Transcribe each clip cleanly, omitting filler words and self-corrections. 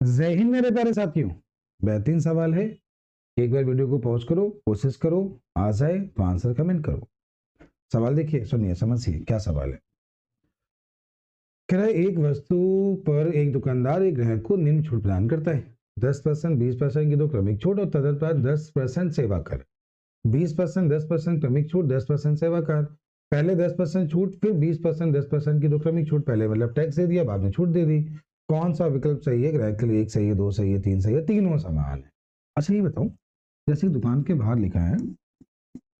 जय हिंद मेरे प्यारे साथियों। बेहतरीन सवाल है। एक बार वीडियो को पॉज करो, कोशिश करो, आ जाए तो आंसर कमेंट करो। सवाल देखिए, सुनिए, समझिए क्या सवाल है। कह रहा है एक वस्तु पर एक दुकानदार एक ग्राहक को निम्न छूट प्रदान करता है। 10%, 20% की दो क्रमिक छूट और तदनुसार 10% सेवा कर। 20%, 10% क्रमिक छूट, 10% सेवा कर। पहले 10% छूट, फिर 20%, 10% की दो क्रमिक छूट। पहले मतलब टैक्स दे दिया, बाद में छूट दे दी। कौन सा विकल्प सही है ग्राहक के लिए? एक सही है, दो सही है, तीन सही है, तीनों समान है। अच्छा ये बताओ, जैसे दुकान के बाहर लिखा है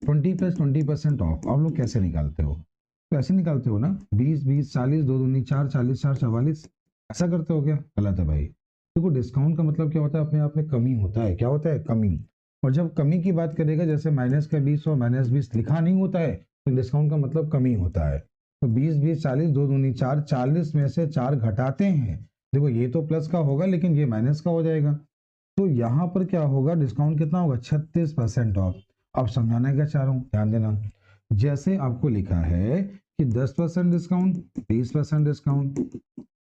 20+20% ऑफ, आप लोग कैसे निकालते हो? तो ऐसे निकालते हो ना, 20, 20, 40, दो दूनी 4, 40, 4, 44, ऐसा करते हो क्या? गलत है भाई। देखो, डिस्काउंट का मतलब क्या होता है? अपने आप में कमी होता है। क्या होता है? कमी। और जब कमी की बात करेगा, जैसे माइनस का 20 और माइनस 20 लिखा नहीं होता है, तो डिस्काउंट का मतलब कमी होता है। तो 20, 20, 40, दो दूनी 4, 40 में से 4 घटाते हैं। देखो, ये तो प्लस का होगा, लेकिन ये माइनस का हो जाएगा। तो यहाँ पर क्या होगा? डिस्काउंट कितना होगा? 36% ऑफ। अब समझाना क्या चाह रहा हूँ, ध्यान देना। जैसे आपको लिखा है कि 10% डिस्काउंट, 20% डिस्काउंट,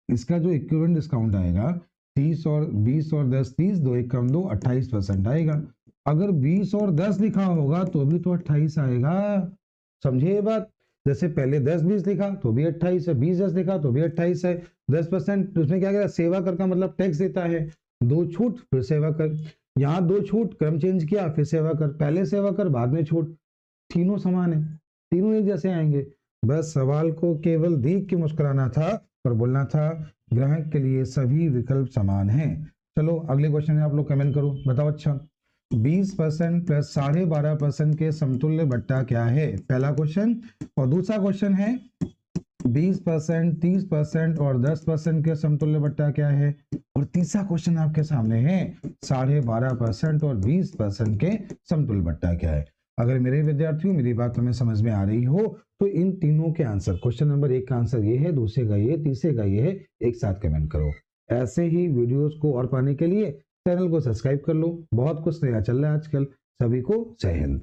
इसका जो इक्विवेलेंट डिस्काउंट आएगा 30 और 20 और 10, 30, दो एक कम दो, 28% आएगा। अगर 20 और 10 लिखा होगा तो भी तो 28 आएगा। समझिए ये बात। जैसे पहले 10-20 लिखा तो भी 28 है, 20-10 लिखा तो भी 28 है। 10% उसमें क्या करेगा? सेवा कर का मतलब टैक्स देता है। दो छूट, फिर सेवा कर। यहाँ दो छूट, क्रम चेंज किया, फिर सेवा कर। पहले सेवा कर, बाद में छूट। तीनों समान है, तीनों एक जैसे आएंगे। बस सवाल को केवल देख के मुस्कुराना था और बोलना था ग्राहक के लिए सभी विकल्प समान हैं। चलो अगले क्वेश्चन में आप लोग कमेंट करो, बताओ। अच्छा, 20% प्लस 12.5% के समतुल्य बट्टा क्या है? पहला क्वेश्चन। और दूसरा क्वेश्चन है 20%, 30% और 10% के समतुल्य बट्टा क्या है? और तीसरा क्वेश्चन आपके सामने है 12.5% और 20% के समतुल्य बट्टा क्या है? अगर मेरे विद्यार्थियों मेरी बात तुम्हें समझ में आ रही हो तो इन तीनों के आंसर, क्वेश्चन नंबर 1 का आंसर ये है, दूसरे का ये, तीसरे का ये है, एक साथ कमेंट करो। ऐसे ही वीडियोस को और पाने के लिए चैनल को सब्सक्राइब कर लो। बहुत कुछ नया चल रहा है आजकल। सभी को जय हिंद।